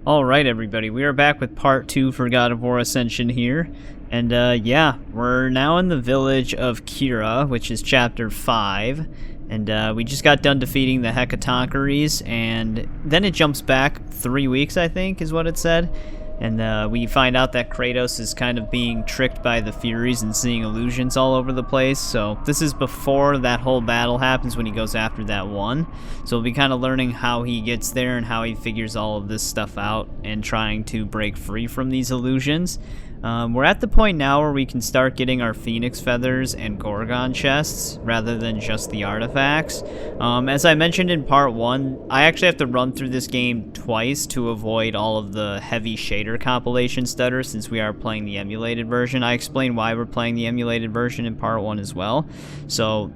Alright everybody, we are back with part 2 for God of War Ascension here. And yeah, we're now in the village of Kirra, which is chapter 5. And we just got done defeating the Hecatonchires, and then it jumps back 3 weeks, I think, is what it said. And we find out that Kratos is kind of being tricked by the Furies and seeing illusions all over the place. So this is before that whole battle happens when he goes after that one. So we'll be kind of learning how he gets there and how he figures all of this stuff out and trying to break free from these illusions. We're at the point now where we can start getting our Phoenix Feathers and Gorgon chests rather than just the artifacts. As I mentioned in part 1, I actually have to run through this game twice to avoid all of the heavy shader compilation stutter since we are playing the emulated version. I explained why we're playing the emulated version in part 1 as well. So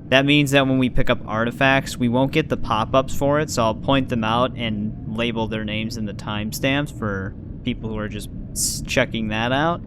that means that when we pick up artifacts, we won't get the pop-ups for it, so I'll point them out and label their names in the timestamps for people who are just checking that out.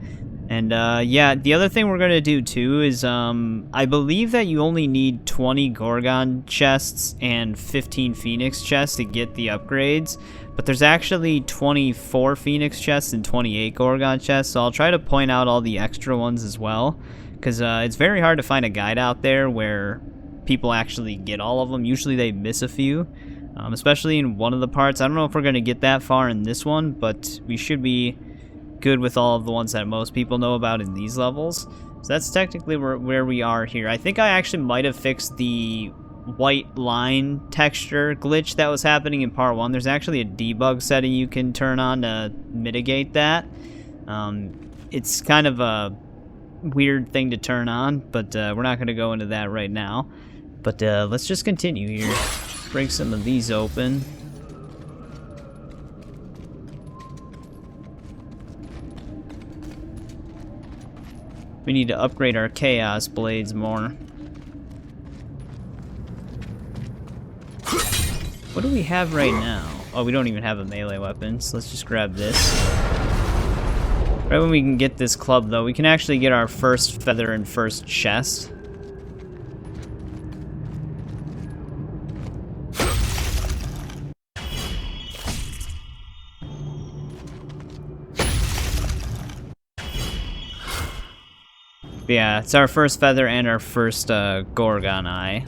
And yeah, the other thing we're gonna do too is I believe that you only need 20 Gorgon chests and 15 Phoenix chests to get the upgrades, but there's actually 24 Phoenix chests and 28 Gorgon chests, so I'll try to point out all the extra ones as well, because it's very hard to find a guide out there where people actually get all of them. Usually they miss a few, especially in one of the parts. I don't know if we're going to get that far in this one, but we should be good with all of the ones that most people know about in these levels. So that's technically where we are here. I think I actually might have fixed the white line texture glitch that was happening in part 1. There's actually a debug setting you can turn on to mitigate that. It's kind of a weird thing to turn on, but we're not going to go into that right now. But let's just continue here. Break some of these open. We need to upgrade our Chaos Blades more. What do we have right now? Oh, we don't even have a melee weapon, so let's just grab this. Right when we can get this club, though, we can actually get our first feather and first chest. But yeah, it's our first feather and our first Gorgon Eye.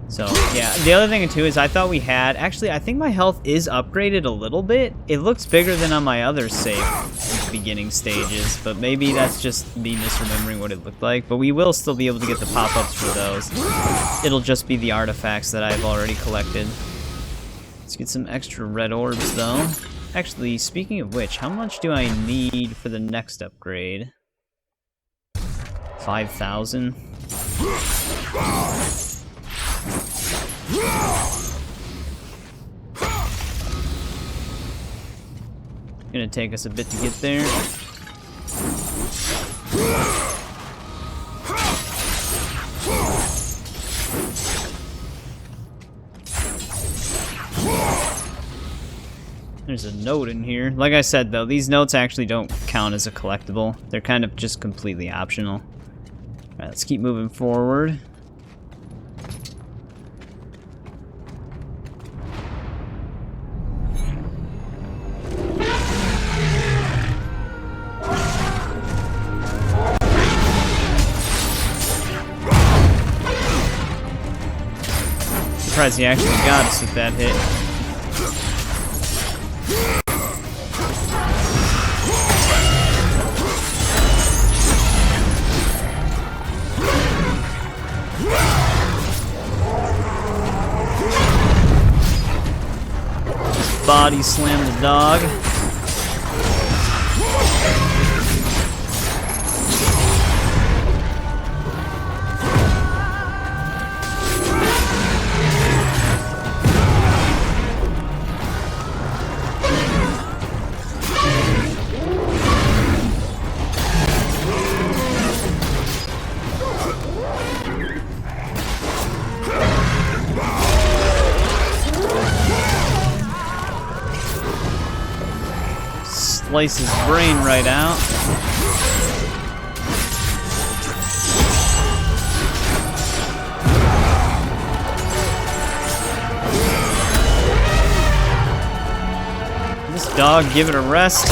So, yeah, the other thing too is I thought we had, actually I think my health is upgraded a little bit. It looks bigger than on my other save in the beginning stages, but maybe that's just me misremembering what it looked like. But we will still be able to get the pop-ups for those. It'll just be the artifacts that I've already collected. Let's get some extra red orbs though. Actually, speaking of which, how much do I need for the next upgrade? 5,000. Gonna take us a bit to get there. There's a note in here. Like I said though, these notes actually don't count as a collectible. They're kind of just completely optional. Alright, let's keep moving forward. Surprised he actually got us with that hit. Body slam the dog. Slice his brain right out. This dog, give it a rest.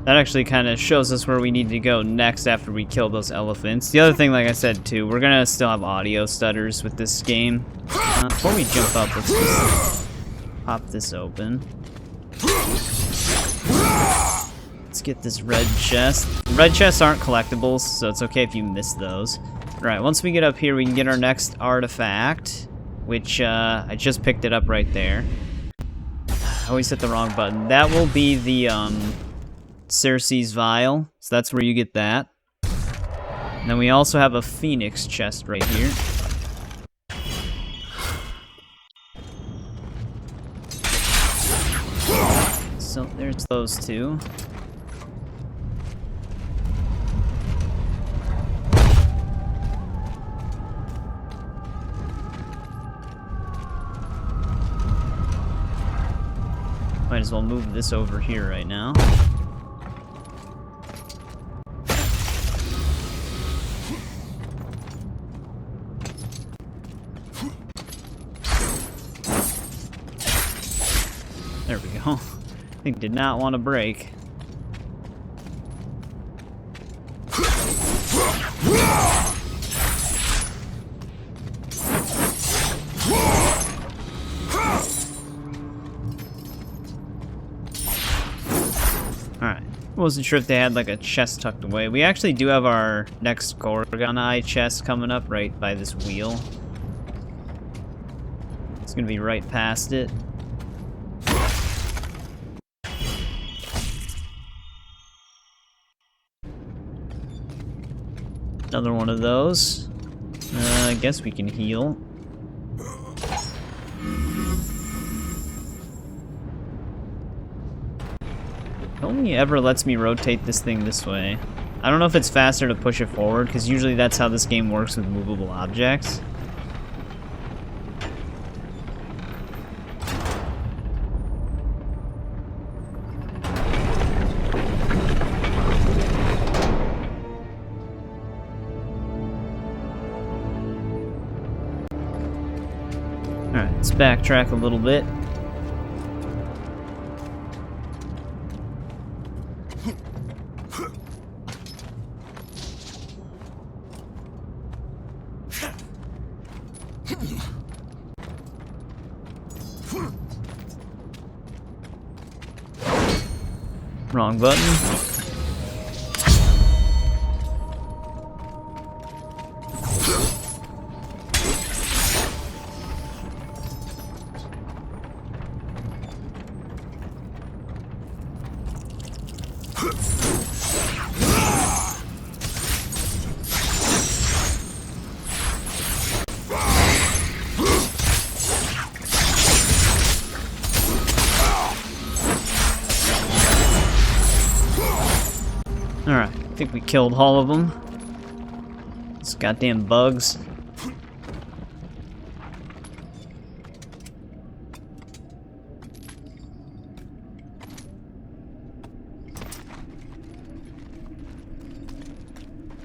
That actually kind of shows us where we need to go next after we kill those elephants. The other thing, like I said too, we're gonna still have audio stutters with this game. Before we jump up, let's just pop this open. Let's get this red chest. Red chests aren't collectibles, so it's okay if you miss those. Alright, once we get up here, we can get our next artifact, which I just picked it up right there. I always hit the wrong button. That will be the Circe's Vial, so that's where you get that. And then we also have a Phoenix chest right here. So there's those two. Might as well move this over here right now. There we go. Thing did not want to break. Alright. Wasn't sure if they had like a chest tucked away. We actually do have our next Gorgon Eye chest coming up right by this wheel. It's gonna be right past it. Another one of those. I guess we can heal. It only ever lets me rotate this thing this way. I don't know if it's faster to push it forward, because usually that's how this game works with movable objects. Alright, let's backtrack a little bit. Wrong button. Alright, I think we killed all of them. These goddamn bugs.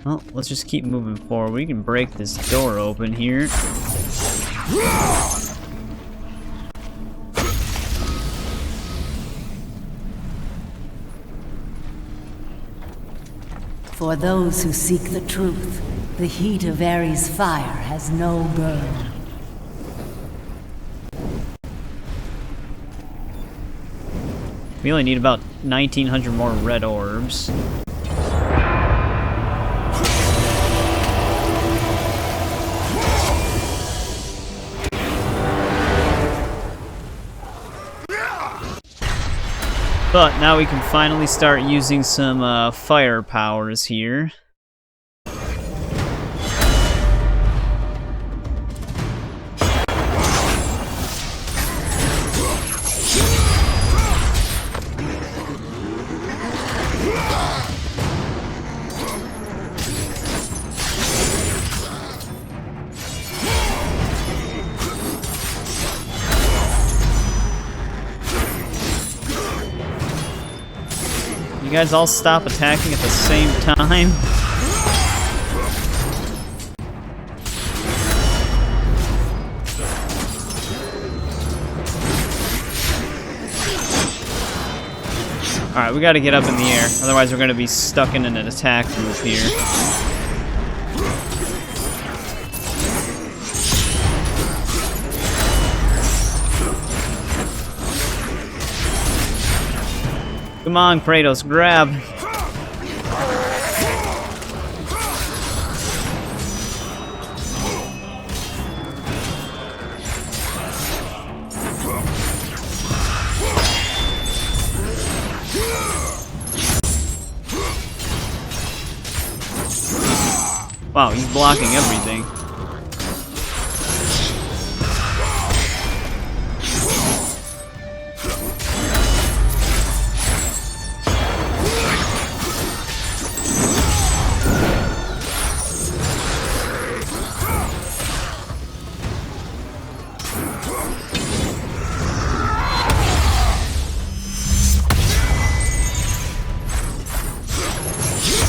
Well, let's just keep moving forward. We can break this door open here. For those who seek the truth, the heat of Ares' fire has no burn. We only need about 1,900 more red orbs. But now we can finally start using some fire powers here. You guys all stop attacking at the same time? Alright, we gotta get up in the air, otherwise we're gonna be stuck in an attack loop here. Come on, Kratos, grab! Wow, he's blocking everything.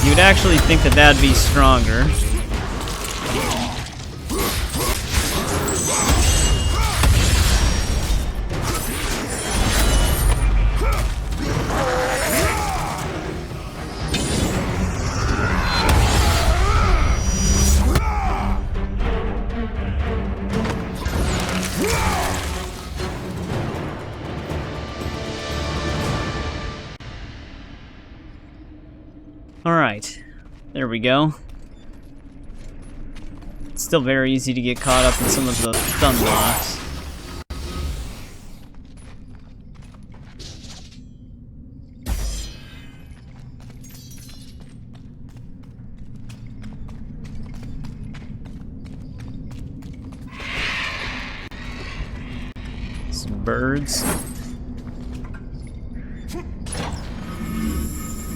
You'd actually think that that'd be stronger. Alright, there we go. It's still very easy to get caught up in some of the stun blocks. Some birds.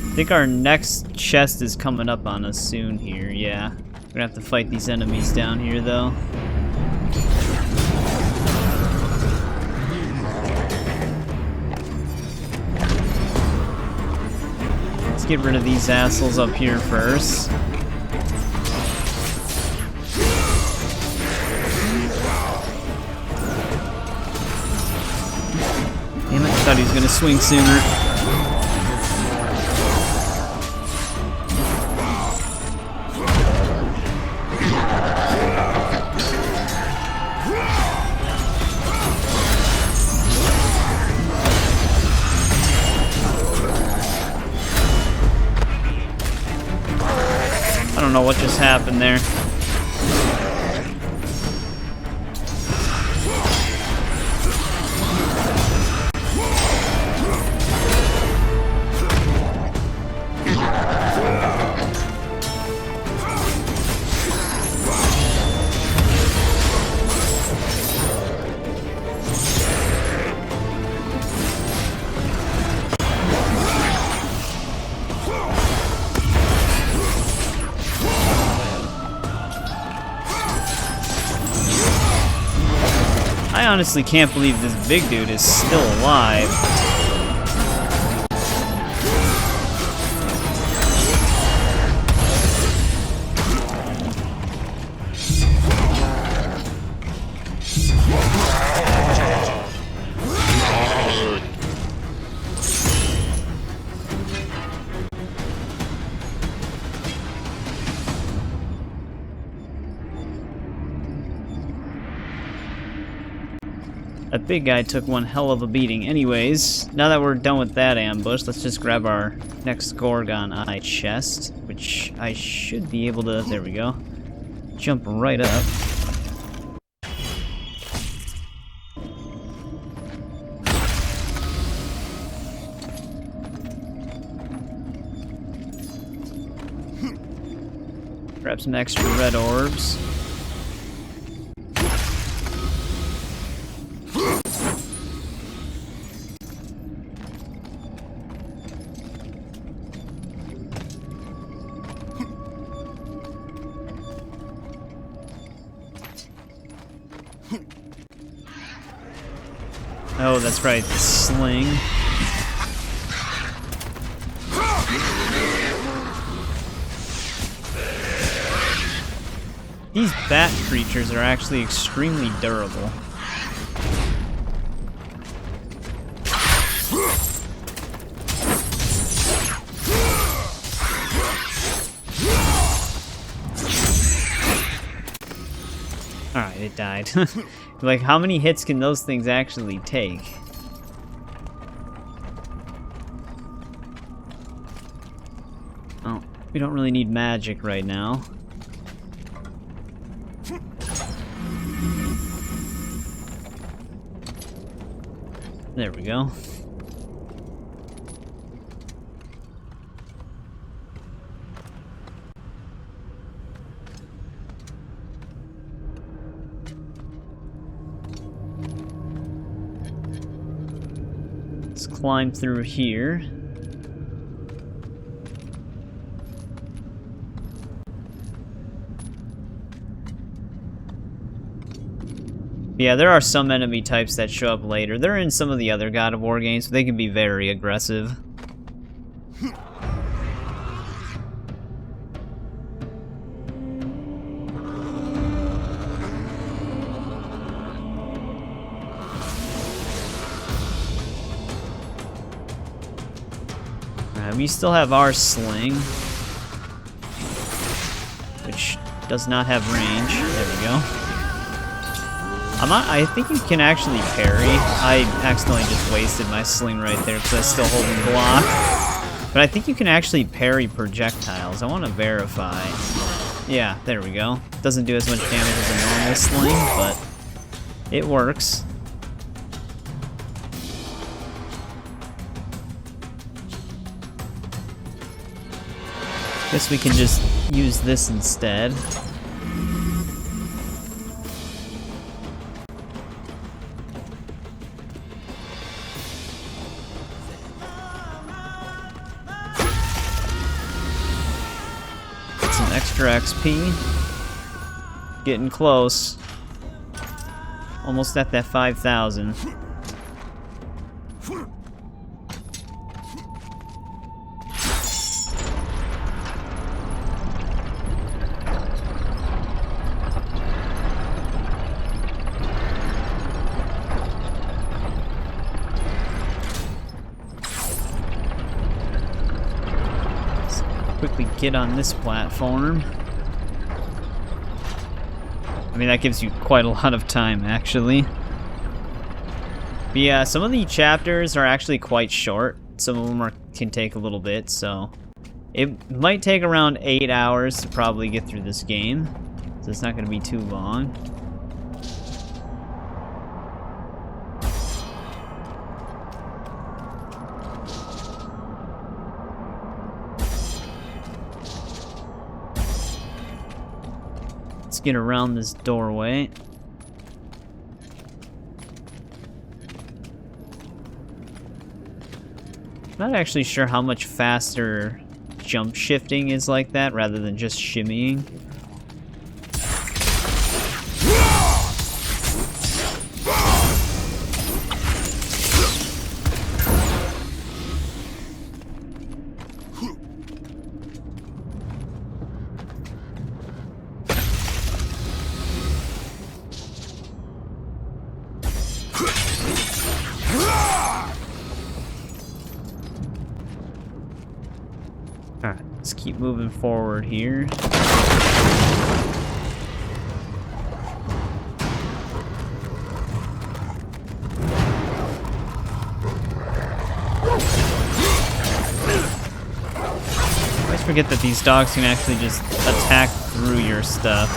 I think our next chest is coming up on us soon here, yeah. We're gonna have to fight these enemies down here, though. Let's get rid of these assholes up here first. Damn it, I thought he was gonna swing sooner. I don't know what just happened there. I honestly can't believe this big dude is still alive. That big guy took one hell of a beating. Anyways, now that we're done with that ambush, let's just grab our next Gorgon Eye chest, which I should be able to, there we go, jump right up. Grab some extra red orbs. Oh, that's right, the sling. These bat creatures are actually extremely durable. Alright, it died. Like, how many hits can those things actually take? Oh, we don't really need magic right now. There we go. Let's climb through here. Yeah, there are some enemy types that show up later. They're in some of the other God of War games, so they can be very aggressive. Alright, we still have our sling, which does not have range. There we go. I think you can actually parry. I accidentally just wasted my sling right there because I was still holding block. But I think you can actually parry projectiles. I want to verify. Yeah, there we go. Doesn't do as much damage as a normal sling, but it works. Guess we can just use this instead. Extra XP. Getting close. Almost at that 5,000. Quickly get on this platform. I mean, that gives you quite a lot of time, actually. But yeah, some of the chapters are actually quite short. Some of them can take a little bit, so it might take around 8 hours to probably get through this game. So it's not going to be too long. Get around this doorway. Not actually sure how much faster jump shifting is like that rather than just shimmying. Alright, let's keep moving forward here. I always forget that these dogs can actually just attack through your stuff.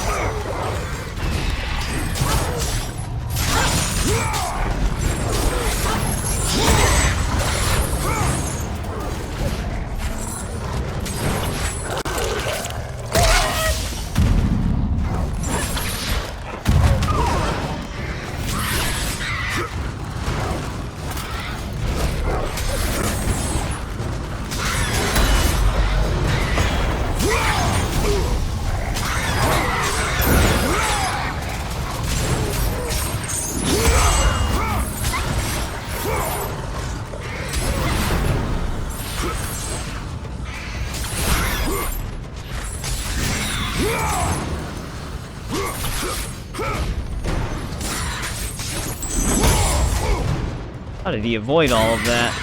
How did he avoid all of that?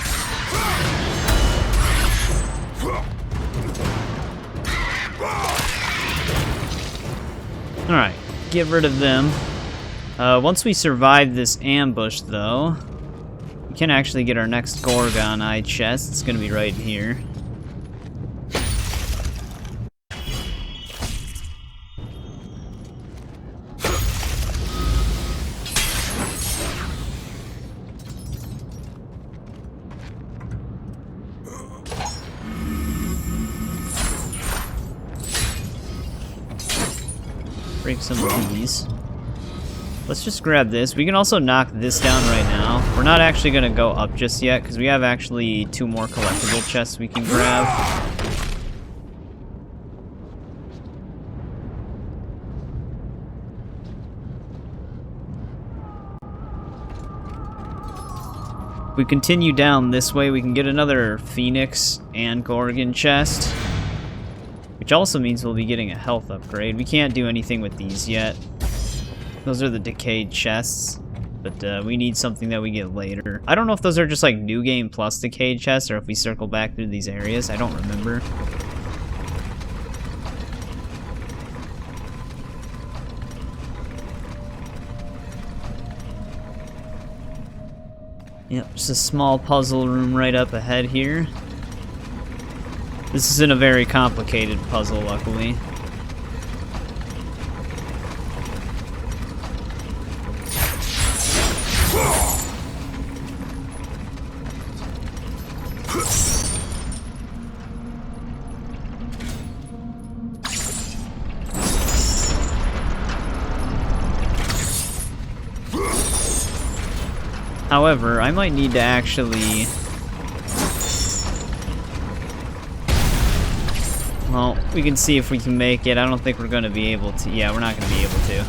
Alright, get rid of them. Once we survive this ambush, though, we can actually get our next Gorgon Eye chest. It's gonna be right here. Break some of these. Let's just grab this. We can also knock this down right now. We're not actually going to go up just yet, because we have actually 2 more collectible chests we can grab. If we continue down this way, we can get another Phoenix and Gorgon chest. Which also means we'll be getting a health upgrade. We can't do anything with these yet. Those are the decayed chests. But we need something that we get later. I don't know if those are just like new game plus decayed chests or if we circle back through these areas. I don't remember. Yep, just a small puzzle room right up ahead here. This isn't a very complicated puzzle, luckily. However, I might need to actually... Well, we can see if we can make it. I don't think we're going to be able to. Yeah, we're not going to be able to.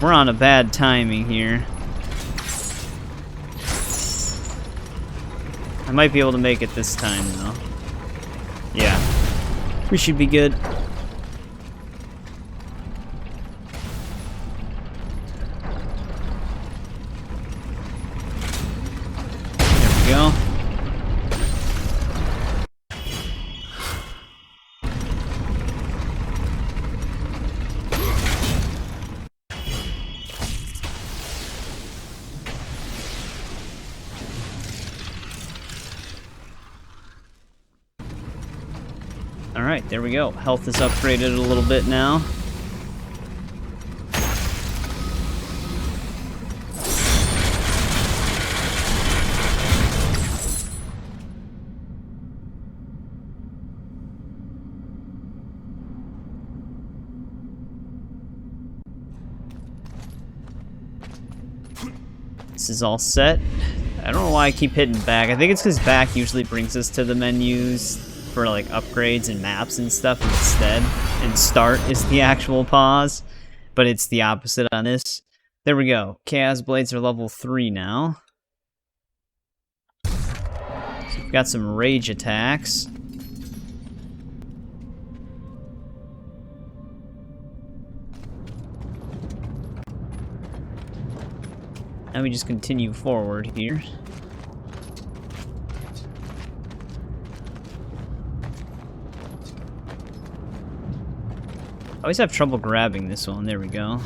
We're on a bad timing here. I might be able to make it this time, though. Yeah. We should be good. Go. All right, there we go. Health is upgraded a little bit now. This is all set. I don't know why I keep hitting back. I think it's because back usually brings us to the menus for like upgrades and maps and stuff instead. And start is the actual pause. But it's the opposite on this. There we go. Chaos Blades are level 3 now. So we've got some rage attacks. And we just continue forward here. I always have trouble grabbing this one. There we go.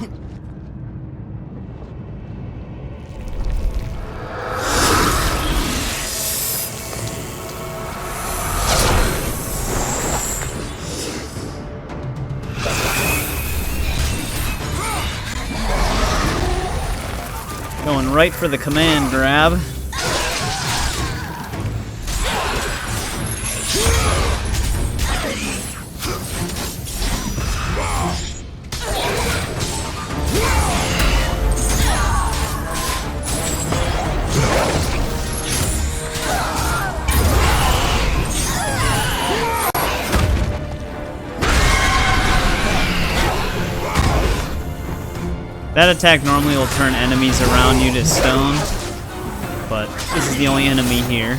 Going right for the command grab. That attack normally will turn enemies around you to stone, but this is the only enemy here.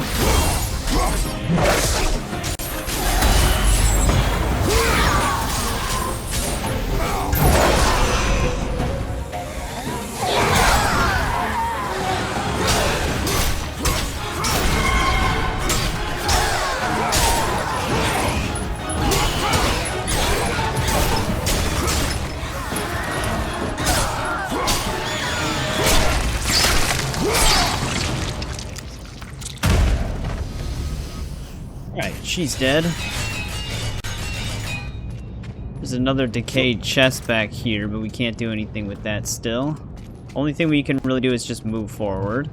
she's dead. There's another decayed chest back here, but we can't do anything with that still. Only thing we can really do is just move forward.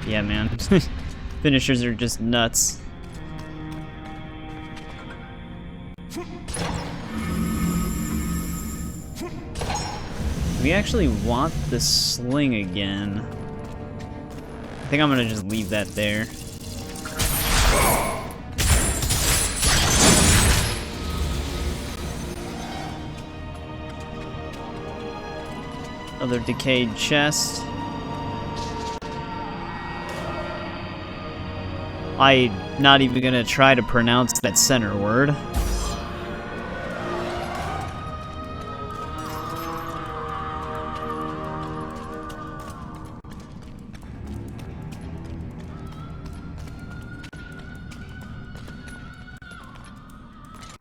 Yeah, man. Finishers are just nuts. We actually want the sling again. I think I'm gonna just leave that there. Another decayed chest. I'm not even gonna try to pronounce that center word.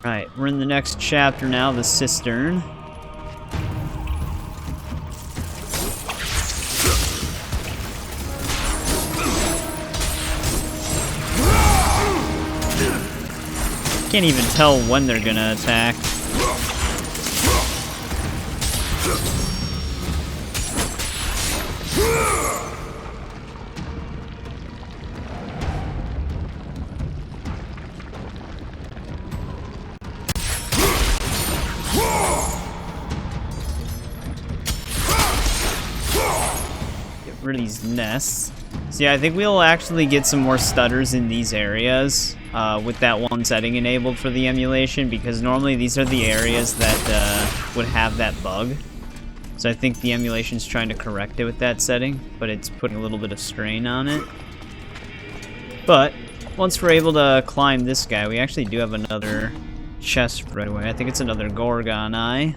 Alright, we're in the next chapter now, the Cistern. Can't even tell when they're gonna attack. Get rid of these nests. So yeah, I think we'll actually get some more stutters in these areas with that one setting enabled for the emulation, because normally these are the areas that would have that bug. So I think the emulation's trying to correct it with that setting, but it's putting a little bit of strain on it. But once we're able to climb this guy, we actually do have another chest right away. I think it's another Gorgon Eye.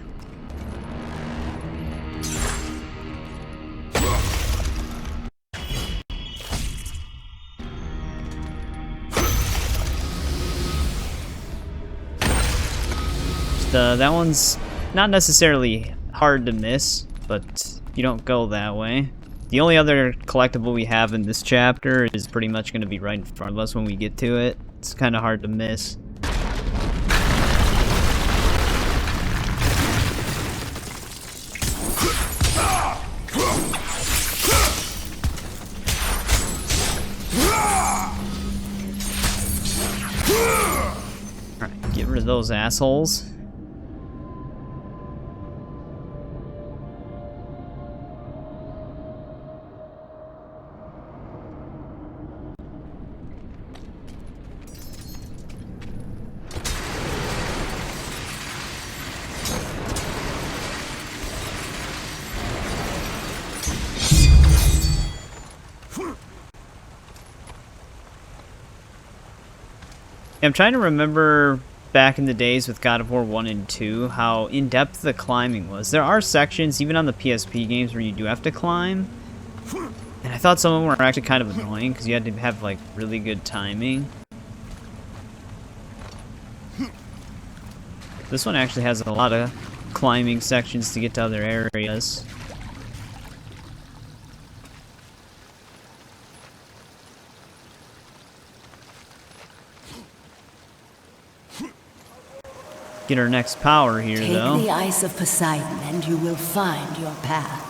That one's not necessarily hard to miss, but you don't go that way. The only other collectible we have in this chapter is pretty much going to be right in front of us when we get to it. It's kind of hard to miss. Alright, get rid of those assholes. I'm trying to remember back in the days with God of War 1 and 2 how in-depth the climbing was. There are sections, even on the PSP games, where you do have to climb. And I thought some of them were actually kind of annoying because you had to have, like, really good timing. This one actually has a lot of climbing sections to get to other areas. Get our next power here, though. Take the ice of Poseidon and you will find your path.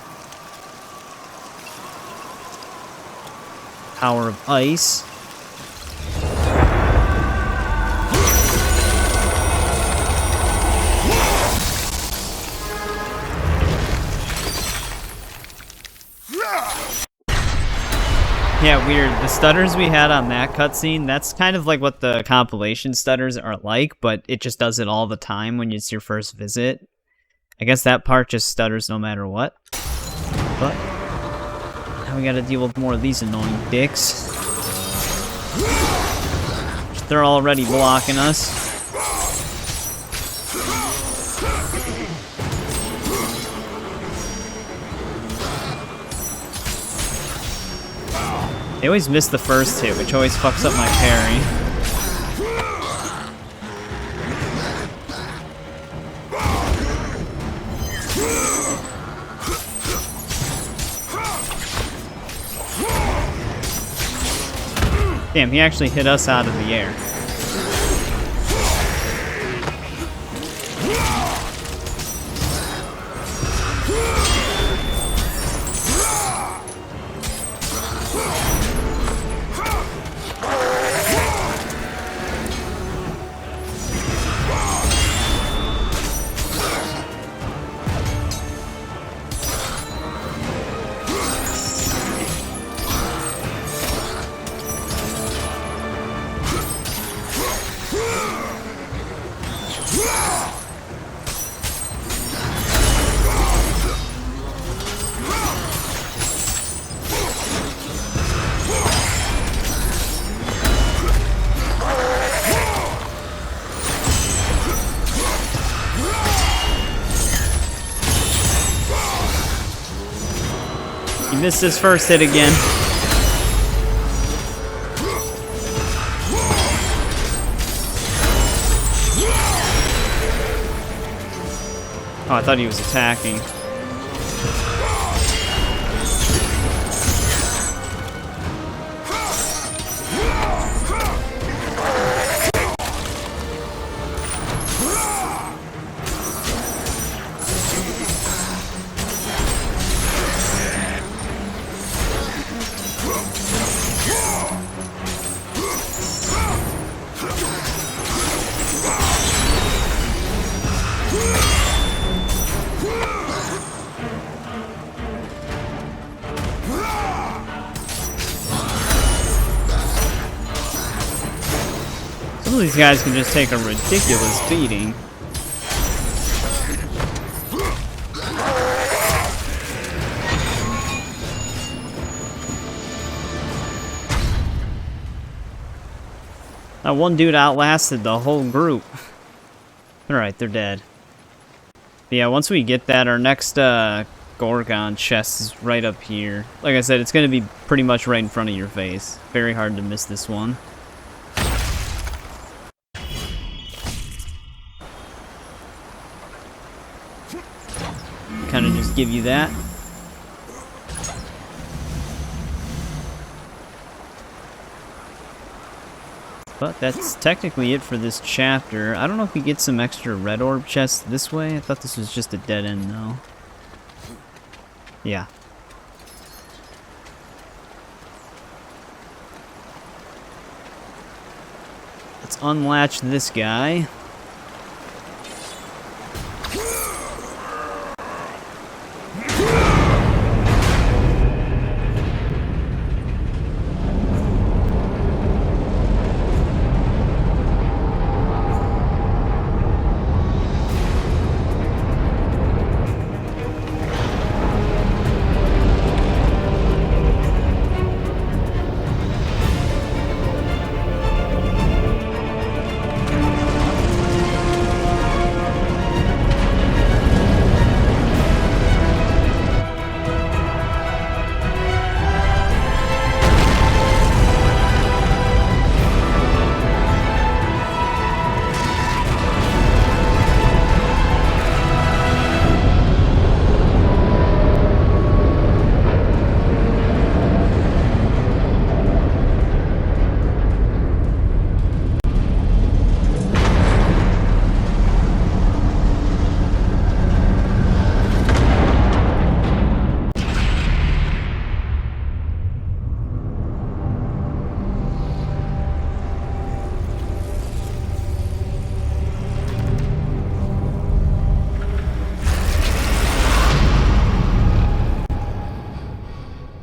Power of ice. Yeah, weird. The stutters we had on that cutscene, that's kind of like what the compilation stutters are like, but it just does it all the time when it's your first visit. I guess that part just stutters no matter what. But now we gotta deal with more of these annoying dicks. They're already blocking us. They always miss the first hit, which always fucks up my parry. Damn, he actually hit us out of the air. He missed his first hit again. Oh, I thought he was attacking. Some of these guys can just take a ridiculous beating. That one dude outlasted the whole group. Alright, they're dead. But yeah, once we get that, our next Gorgon chest is right up here. Like I said, it's going to be pretty much right in front of your face. Very hard to miss this one. Kind of just give you that. But that's technically it for this chapter. I don't know if we get some extra red orb chests this way. I thought this was just a dead end though. Yeah. Let's unlatch this guy.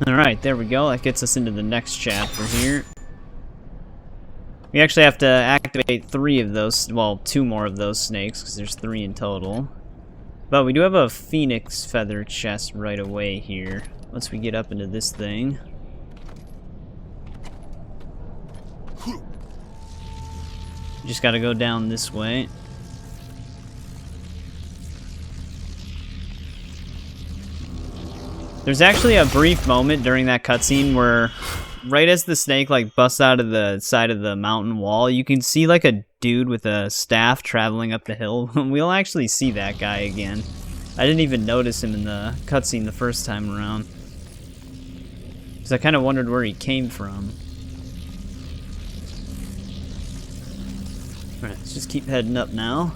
Alright, there we go. That gets us into the next chapter here. We actually have to activate 3 of those, well, 2 more of those snakes, because there's 3 in total. But we do have a phoenix feather chest right away here, once we get up into this thing. Just gotta go down this way. There's actually a brief moment during that cutscene where, right as the snake like busts out of the side of the mountain wall, you can see like a dude with a staff traveling up the hill. We'll actually see that guy again. I didn't even notice him in the cutscene the first time around, because I kind of wondered where he came from. Alright, let's just keep heading up now.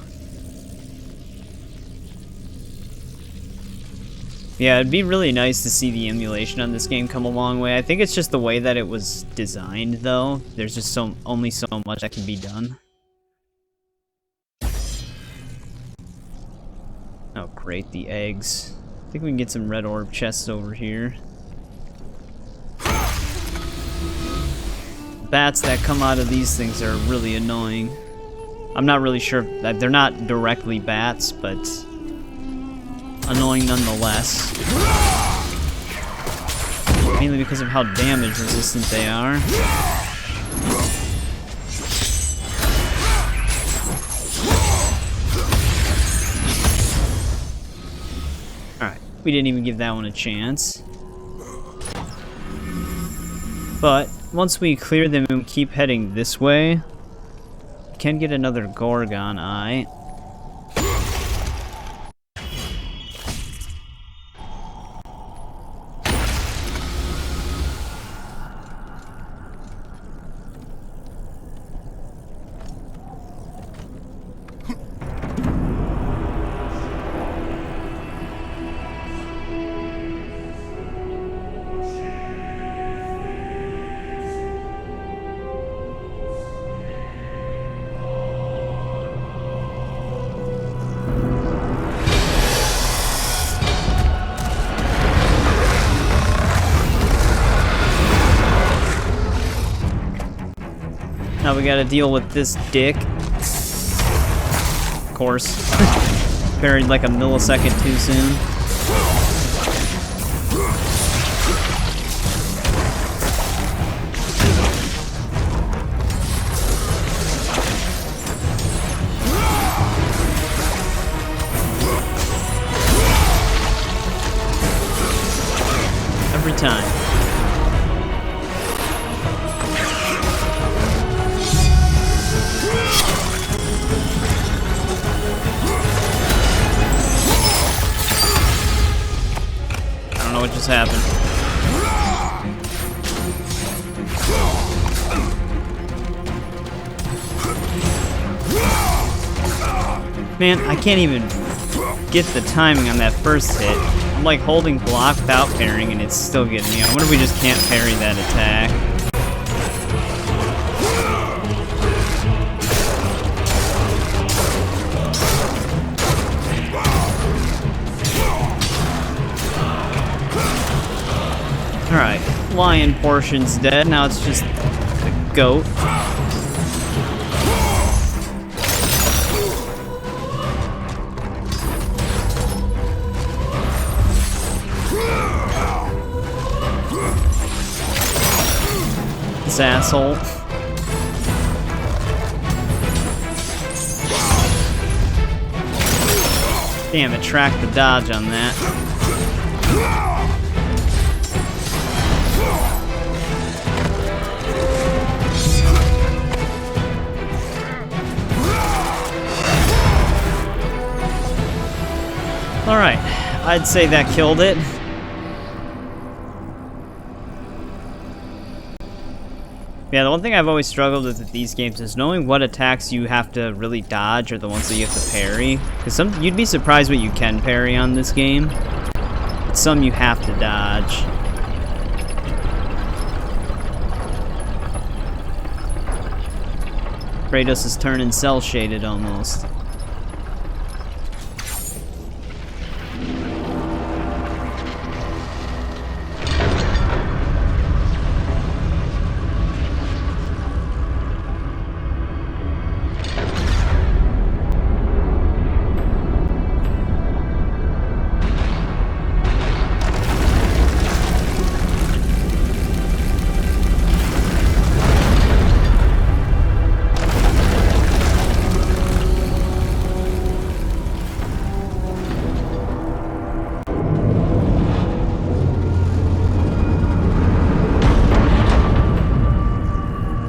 Yeah, it'd be really nice to see the emulation on this game come a long way. I think it's just the way that it was designed, though. There's just only so much that can be done. Oh, great, the eggs. I think we can get some red orb chests over here. Bats that come out of these things are really annoying. I'm not really sure that they're not directly bats, but annoying nonetheless. Mainly because of how damage resistant they are. Alright, we didn't even give that one a chance. But once we clear them and keep heading this way, we can get another Gorgon Eye. Now we gotta deal with this dick. Of course. Parried like a millisecond too soon. Every time. What just happened? Man, I can't even get the timing on that first hit. I'm like holding block without parrying and it's still getting me. I wonder if we just can't parry that attack. Alright, lion portion's dead, now it's just the goat. This asshole. Damn, it tracked the dodge on that. Alright, I'd say that killed it. Yeah, the one thing I've always struggled with these games is knowing what attacks you have to really dodge or the ones that you have to parry. Because you'd be surprised what you can parry on this game. But some you have to dodge. Kratos is turning cell-shaded almost.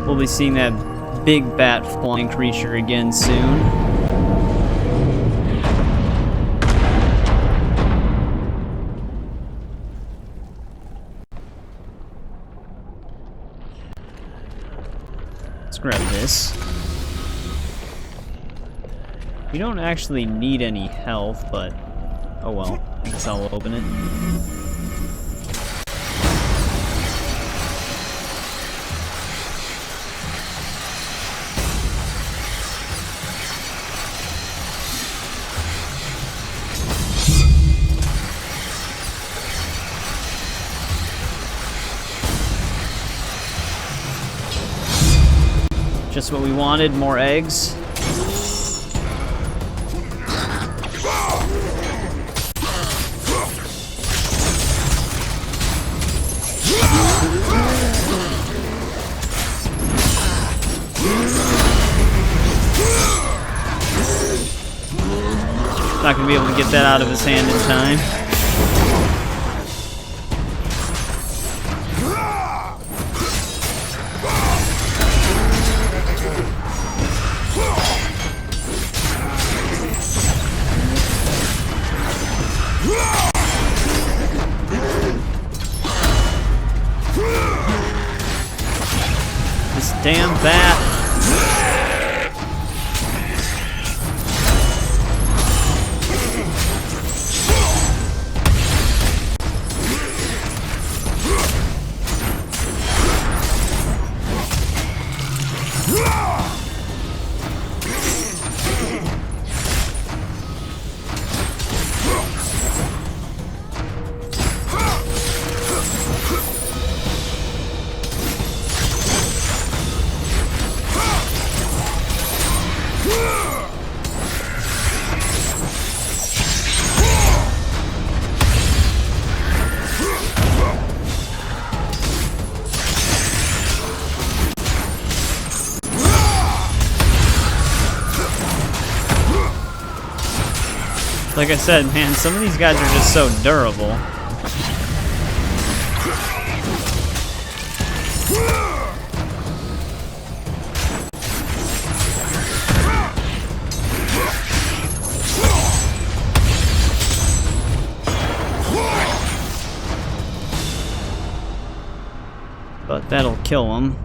We'll be seeing that big bat flying creature again soon. Let's grab this. We don't actually need any health, but oh well. I guess I'll open it. Just what we wanted, more eggs. Not gonna be able to get that out of his hand in time. This damn bat. Like I said, man, some of these guys are just so durable. But that'll kill them.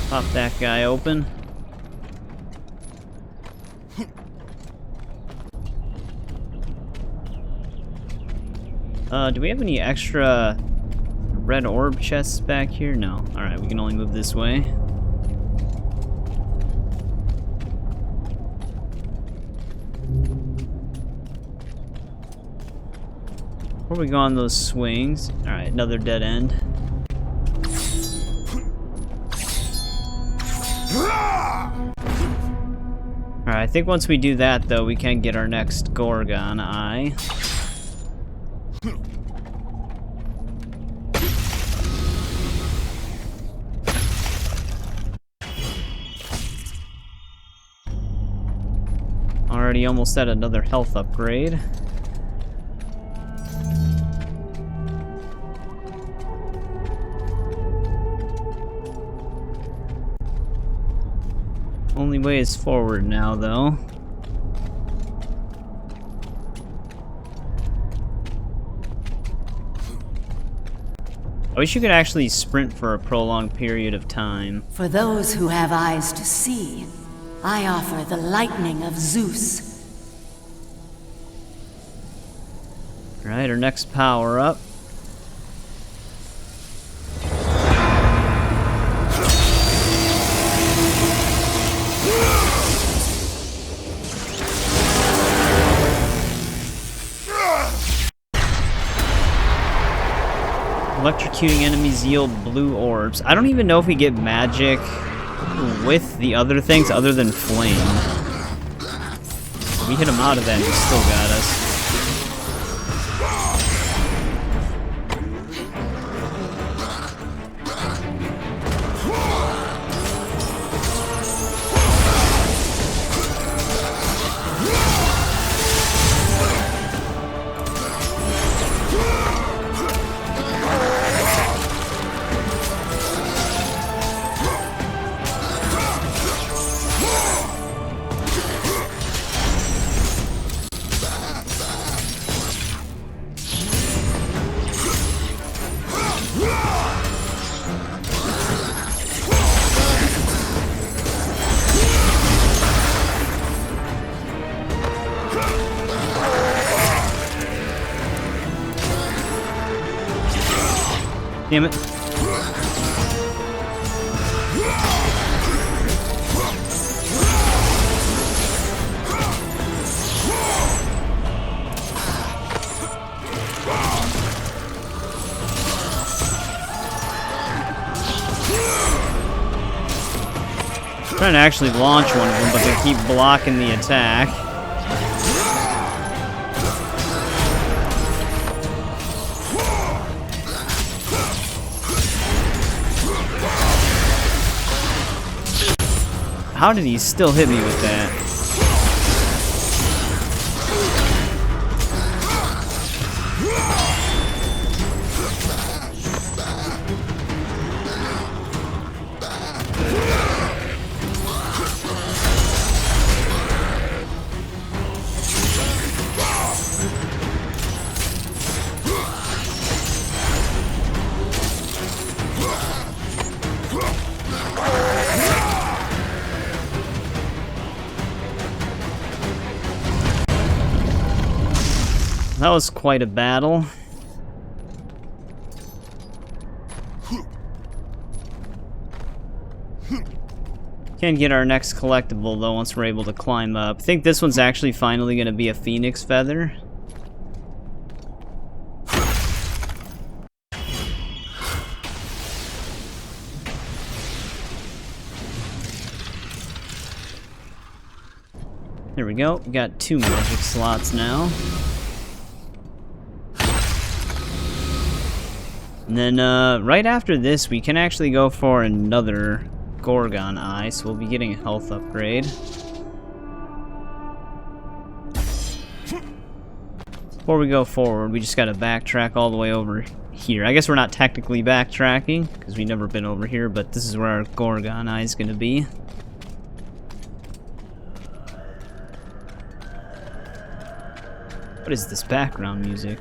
Pop that guy open. Do we have any extra red orb chests back here? No. Alright, we can only move this way. Before we go on those swings. Alright, another dead end. Alright, I think once we do that, though, we can get our next Gorgon Eye. Already almost at another health upgrade. Only way is forward now, though. I wish you could actually sprint for a prolonged period of time. For those who have eyes to see, I offer the lightning of Zeus. Alright, our next power up. Electrocuting enemies yield blue orbs. I don't even know if we get magic with the other things other than flame. We hit him out of that and he still got us. Damn it. Trying to actually launch one of them, but they keep blocking the attack. How did he still hit me with that? That was quite a battle. Can't get our next collectible though once we're able to climb up. I think this one's actually finally going to be a phoenix feather. There we go. We got 2 magic slots now. And then, right after this, we can actually go for another Gorgon Eye, so we'll be getting a health upgrade. Before we go forward, we just gotta backtrack all the way over here. I guess we're not technically backtracking, because we've never been over here, but this is where our Gorgon Eye is gonna be. What is this background music?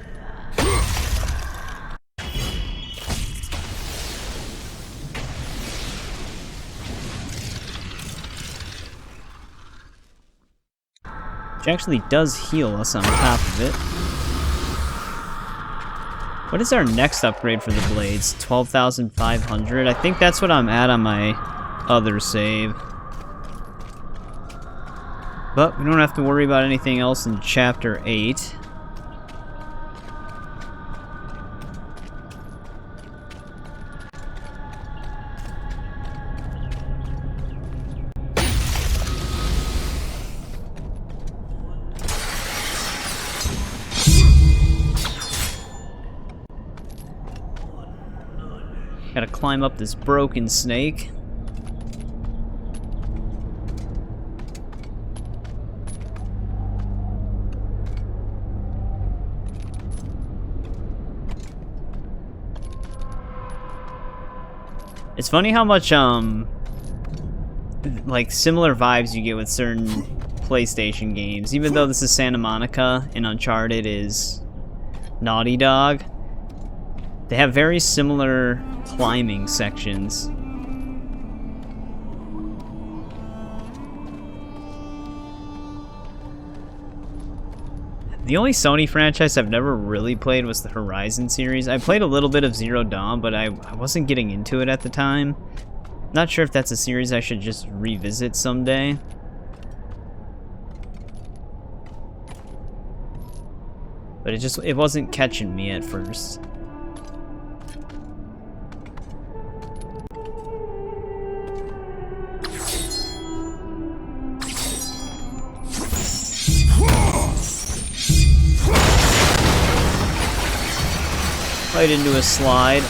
Which actually does heal us on top of it. What is our next upgrade for the blades? 12,500? I think that's what I'm at on my other save. But we don't have to worry about anything else in Chapter 8. Gotta climb up this broken snake. It's funny how much, like, similar vibes you get with certain PlayStation games. Even though this is Santa Monica and Uncharted is Naughty Dog, they have very similar climbing sections. The only Sony franchise I've never really played was the Horizon series. I played a little bit of Zero Dawn, but I wasn't getting into it at the time. Not sure if that's a series I should just revisit someday. But it wasn't catching me at first. Right into a slide.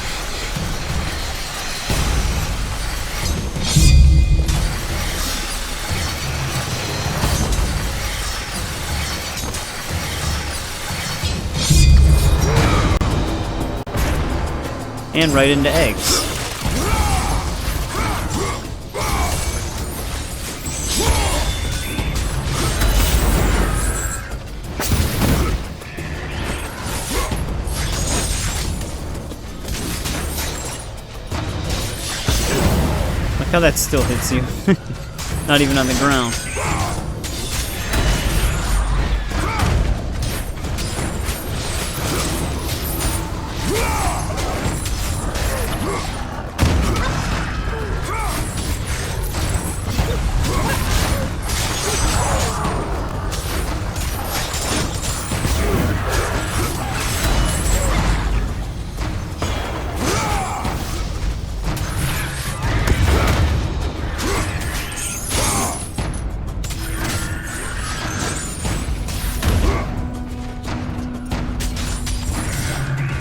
And right into eggs. How that still hits you. Not even on the ground.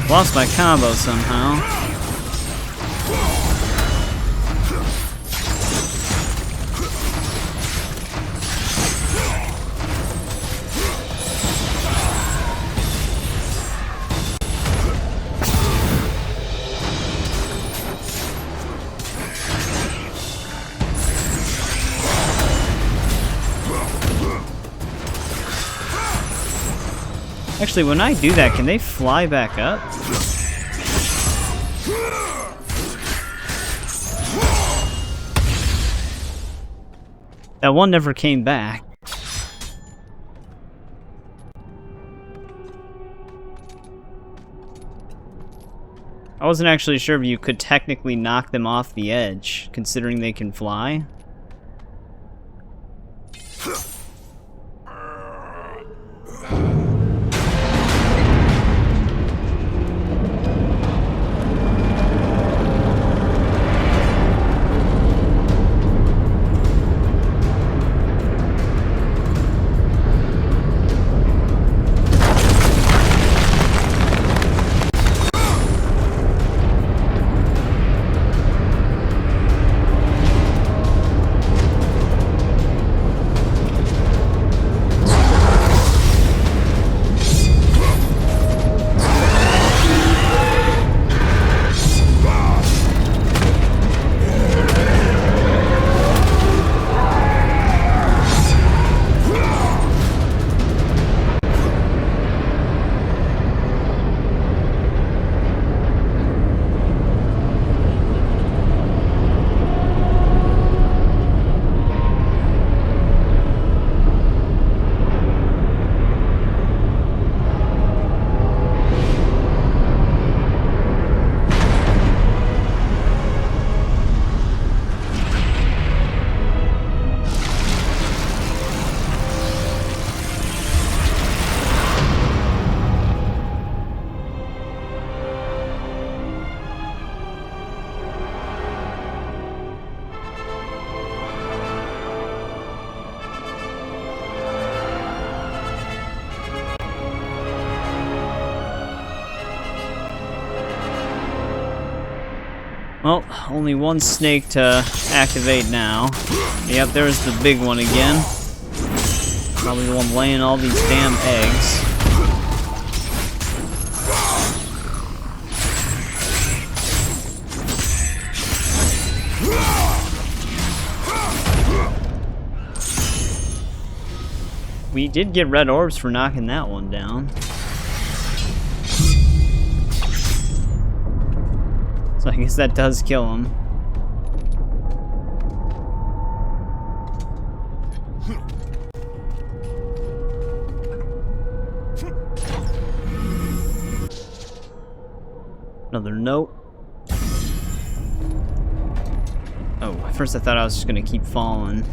Lost my combo somehow. Actually, when I do that, can they fly back up? That one never came back. I wasn't actually sure if you could technically knock them off the edge, considering they can fly. Well, only one snake to activate now. Yep, there's the big one again. Probably the one laying all these damn eggs. We did get red orbs for knocking that one down. So I guess that does kill him. Another note. Oh, at first I thought I was just gonna keep falling.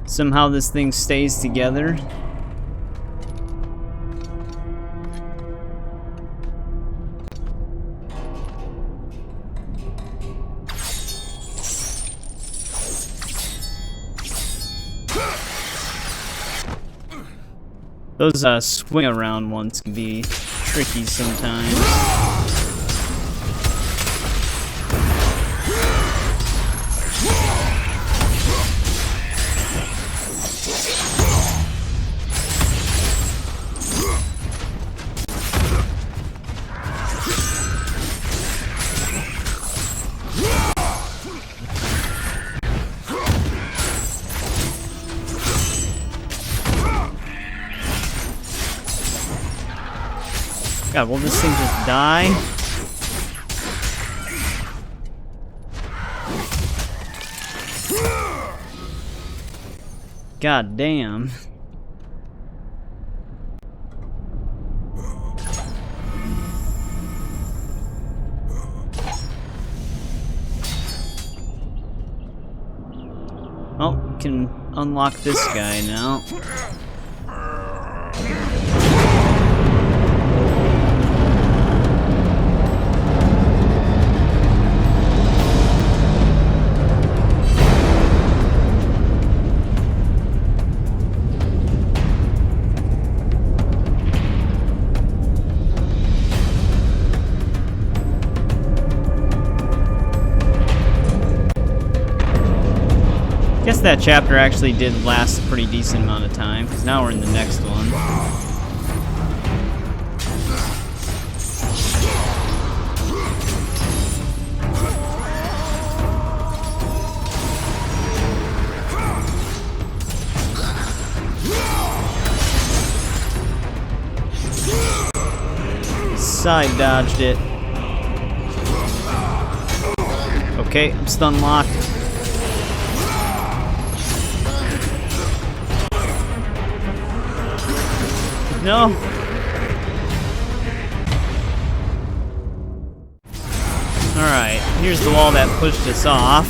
Somehow this thing stays together. Those swing around ones can be tricky sometimes. God, will this thing just die? God damn. Oh, we can unlock this guy now. guess that chapter actually did last a pretty decent amount of time, because now we're in the next one. Side dodged it. Okay, I'm stun locked. No. Alright, here's the wall that pushed us off.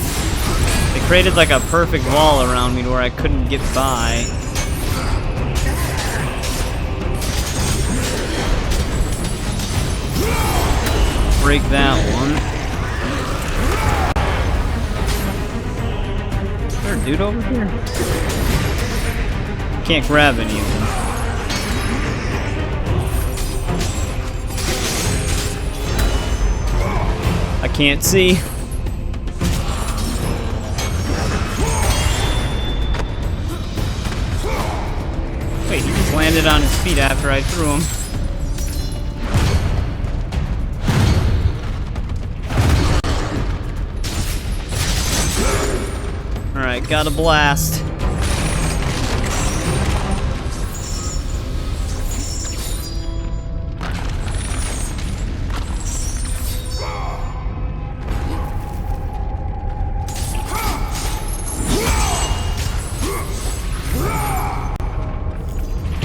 They created like a perfect wall around me to where I couldn't get by. Break that one. Is there a dude over here? Can't grab any of them. I can't see. Wait, he just landed on his feet after I threw him. Alright, got a blast.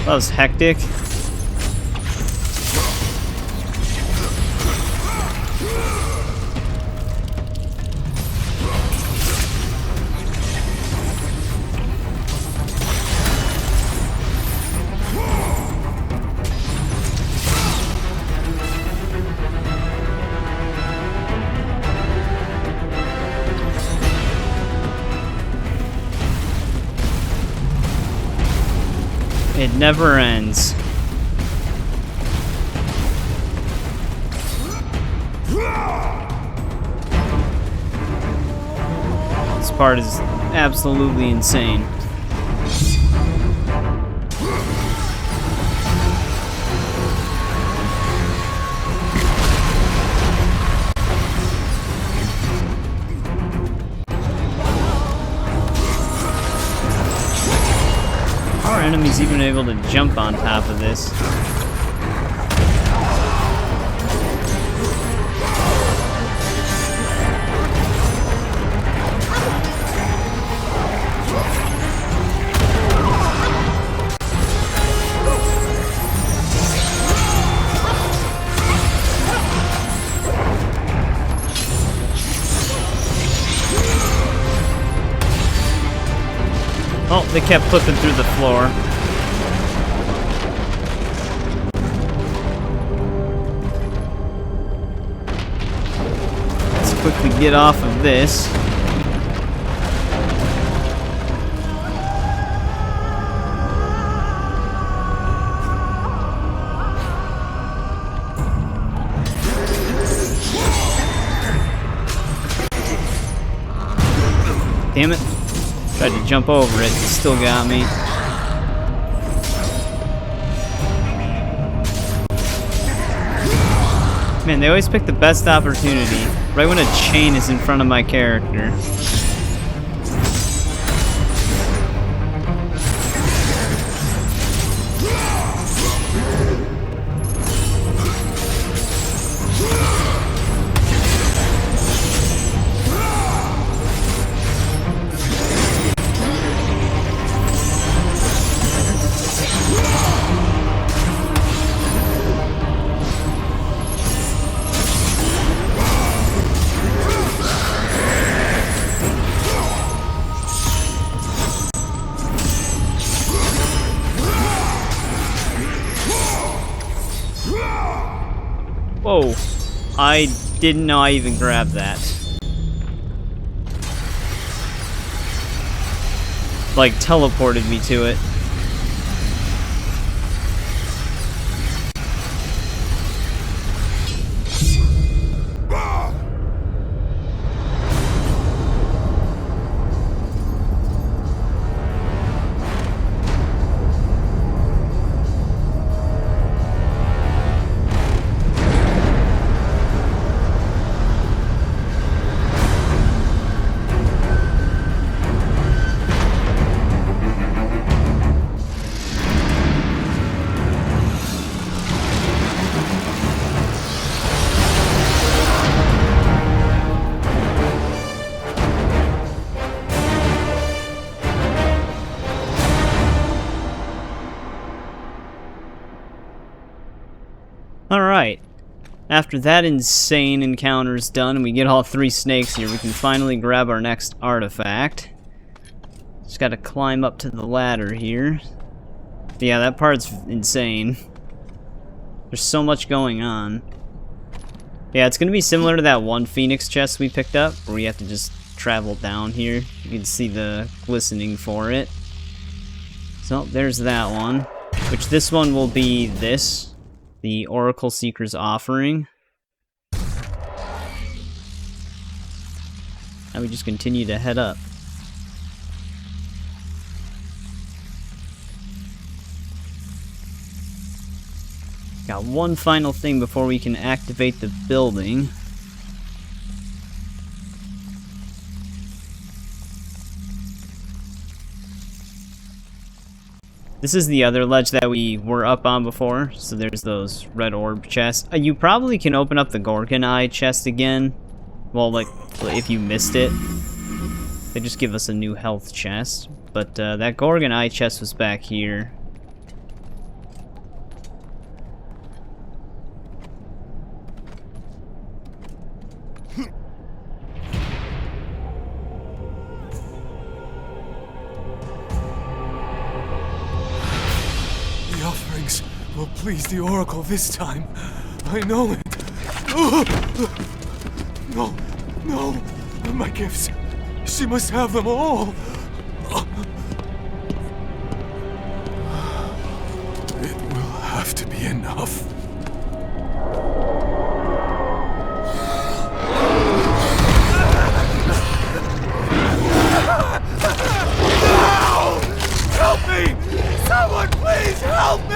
That was hectic. It never ends. This part is absolutely insane. Our enemies even able to jump on top of this. Oh, they kept flipping through the floor. Let's quickly get off of this. Damn it. Tried to jump over it, it still got me. Man, they always pick the best opportunity, right when a chain is in front of my character. Whoa, I didn't know I even grabbed that. Like, teleported me to it. Alright. After that insane encounter is done and we get all 3 snakes here, we can finally grab our next artifact. Just gotta climb up to the ladder here. Yeah, that part's insane. There's so much going on. Yeah, it's gonna be similar to that one Phoenix chest we picked up, where we have to just travel down here. You can see the glistening for it. So, there's that one. Which this one will be this. The Oracle Seeker's Offering. And we just continue to head up. Got one final thing before we can activate the building. This is the other ledge that we were up on before, so there's those red orb chests. You probably can open up the Gorgon Eye chest again. Well, like, if you missed it. They just give us a new health chest. But that Gorgon Eye chest was back here. Will please the Oracle this time. I know it. No, no, my gifts. She must have them all. It will have to be enough. Help me! Someone please help me!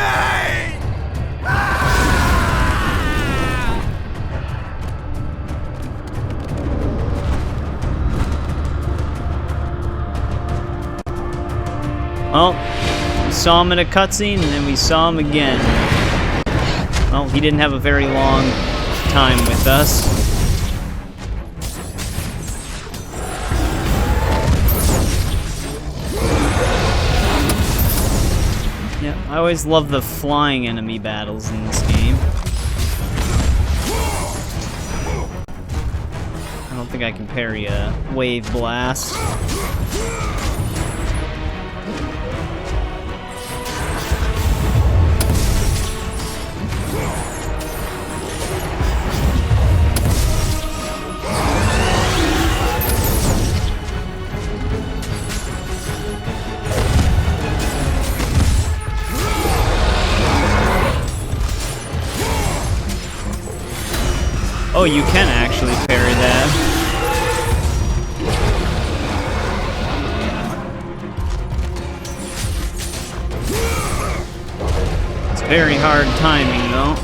Well, we saw him in a cutscene, and then we saw him again. Well, he didn't have a very long time with us. Yeah, I always love the flying enemy battles in this game. I don't think I can parry a wave blast. Oh, you can actually parry that. It's very hard timing, though.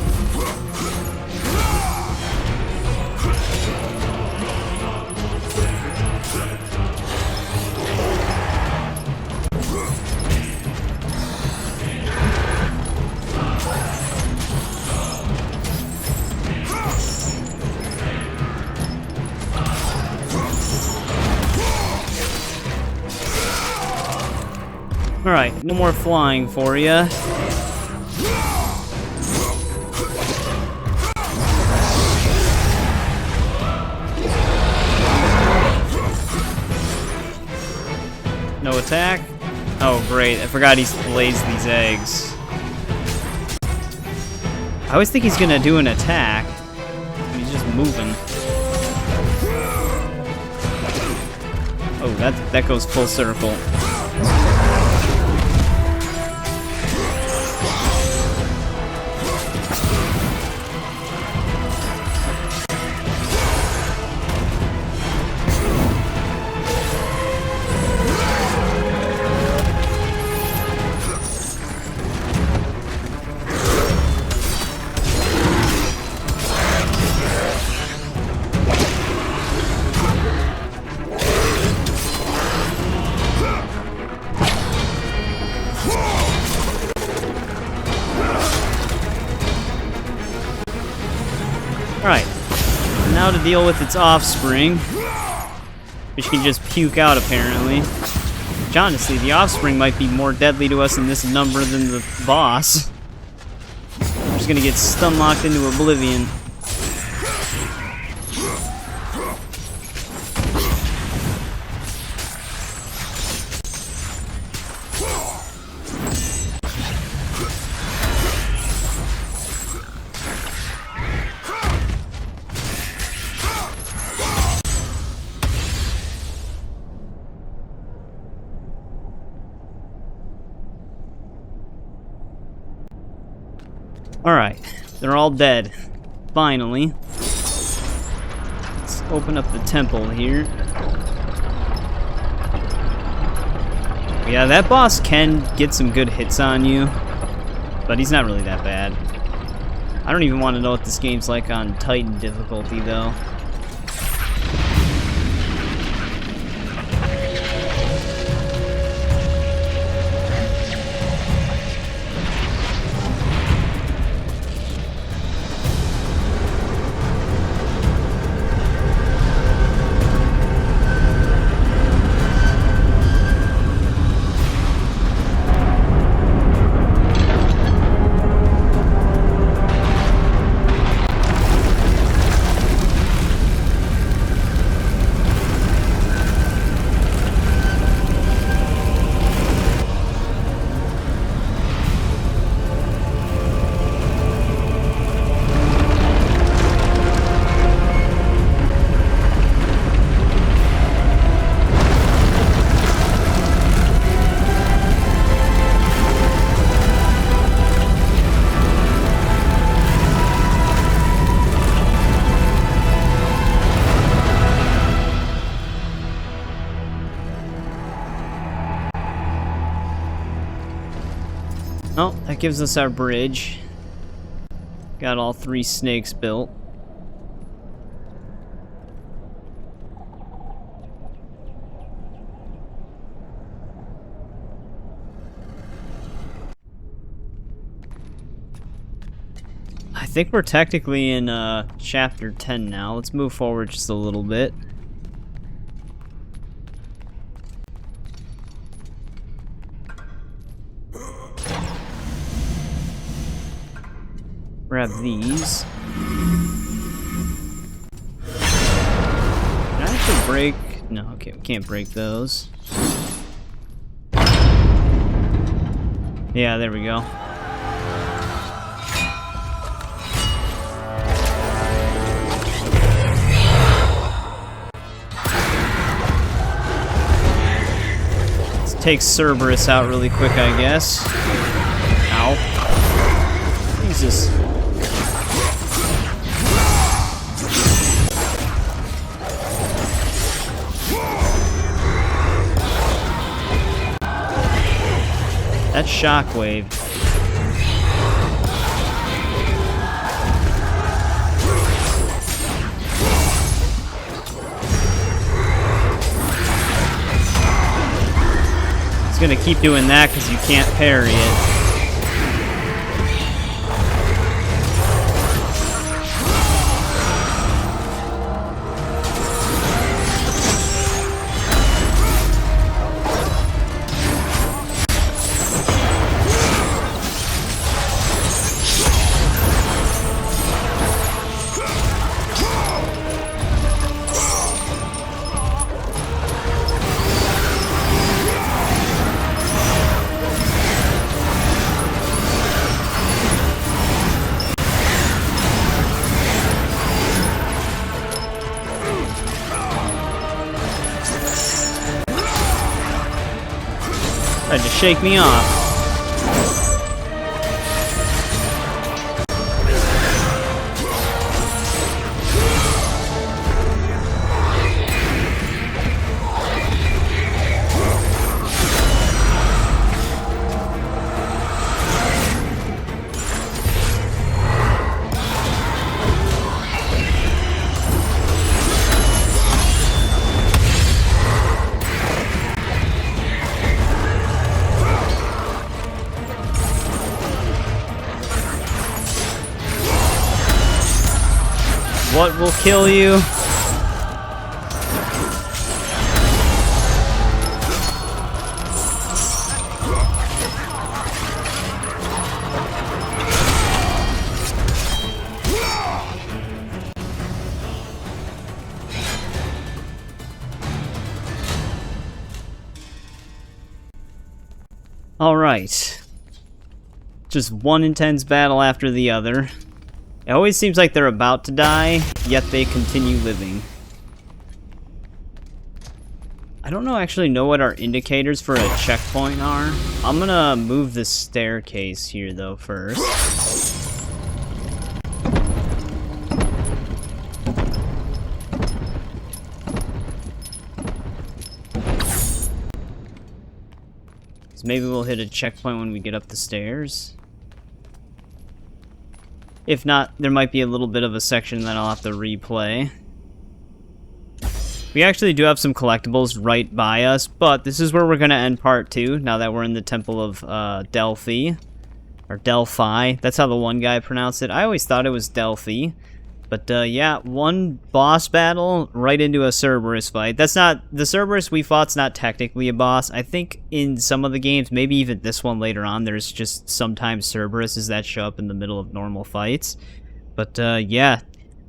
Alright, no more flying for ya. No attack? Oh great, I forgot he lays these eggs. I always think he's gonna do an attack. He's just moving. Oh, that goes full circle. Alright, now to deal with its offspring, which can just puke out apparently. Which honestly, the offspring might be more deadly to us in this number than the boss. We're just just gonna get stun locked into oblivion. Alright, they're all dead. Finally. Let's open up the temple here. Yeah, that boss can get some good hits on you, but he's not really that bad. I don't even want to know what this game's like on Titan difficulty, though. Oh, that gives us our bridge. Got all 3 snakes built. I think we're technically in chapter 10 now. Let's move forward just a little bit. Grab these. Can I actually break? No, okay, we can't break those. Yeah, there we go. Let's take Cerberus out really quick, I guess. Ow. Jesus. That's shockwave. It's gonna keep doing that because you can't parry it. Tried to shake me off. What will kill you? Alright. Just one intense battle after the other. It always seems like they're about to die, yet they continue living. I don't actually know what our indicators for a checkpoint are. I'm gonna move the staircase here though first. So maybe we'll hit a checkpoint when we get up the stairs. If not, there might be a little bit of a section that I'll have to replay. We actually do have some collectibles right by us, but this is where we're going to end part 2, now that we're in the Temple of Delphi. Or Delphi, that's how the one guy pronounced it. I always thought it was Delphi. But yeah, one boss battle right into a Cerberus fight. That's not, the Cerberus we fought's not technically a boss. I think in some of the games, maybe even this one later on, there's just sometimes Cerberuses that show up in the middle of normal fights. But yeah,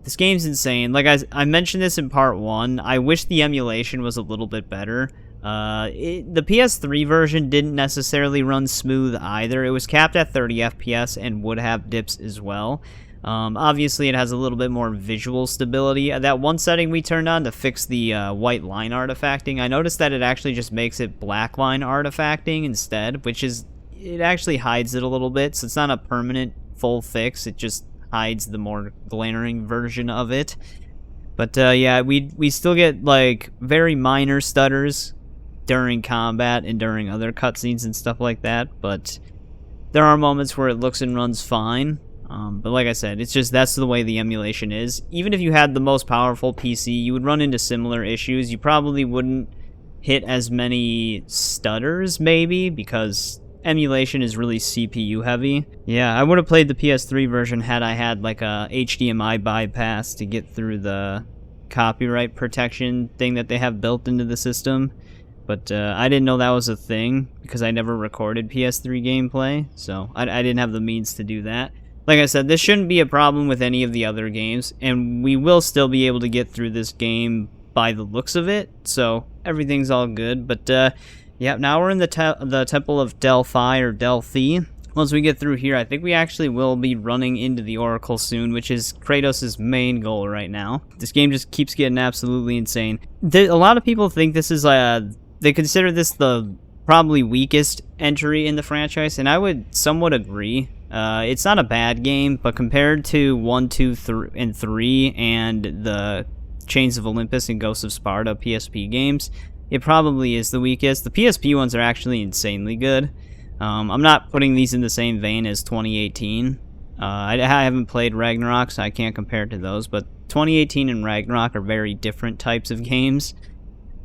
this game's insane. Like I mentioned this in part 1, I wish the emulation was a little bit better. The PS3 version didn't necessarily run smooth either. It was capped at 30 FPS and would have dips as well. Obviously, it has a little bit more visual stability. That one setting we turned on to fix the white line artifacting, I noticed that it actually just makes it black line artifacting instead, which is, it actually hides it a little bit, so it's not a permanent full fix, it just hides the more glaring version of it. But yeah, we still get like very minor stutters during combat and during other cutscenes and stuff like that, but there are moments where it looks and runs fine. But like I said, it's just that's the way the emulation is. Even if you had the most powerful PC, you would run into similar issues. You probably wouldn't hit as many stutters, maybe, because emulation is really CPU heavy. Yeah, I would have played the PS3 version had I had like a HDMI bypass to get through the copyright protection thing that they have built into the system. But I didn't know that was a thing because I never recorded PS3 gameplay, so I didn't have the means to do that. Like I said, this shouldn't be a problem with any of the other games, and we will still be able to get through this game by the looks of it, so everything's all good. But yeah, now we're in the Temple of Delphi, or Delphi. Once we get through here, I think we actually will be running into the Oracle soon, which is Kratos' main goal right now. This game just keeps getting absolutely insane. A lot of people think this is, they consider this the probably weakest entry in the franchise, and I would somewhat agree. It's not a bad game, but compared to 1, 2, and 3 and the Chains of Olympus and Ghosts of Sparta PSP games, it probably is the weakest. The PSP ones are actually insanely good. I'm not putting these in the same vein as 2018. I haven't played Ragnarok, so I can't compare it to those, but 2018 and Ragnarok are very different types of games.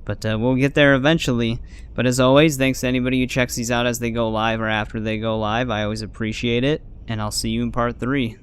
But we'll get there eventually. But as always, thanks to anybody who checks these out as they go live or after they go live. I always appreciate it. And I'll see you in part 3.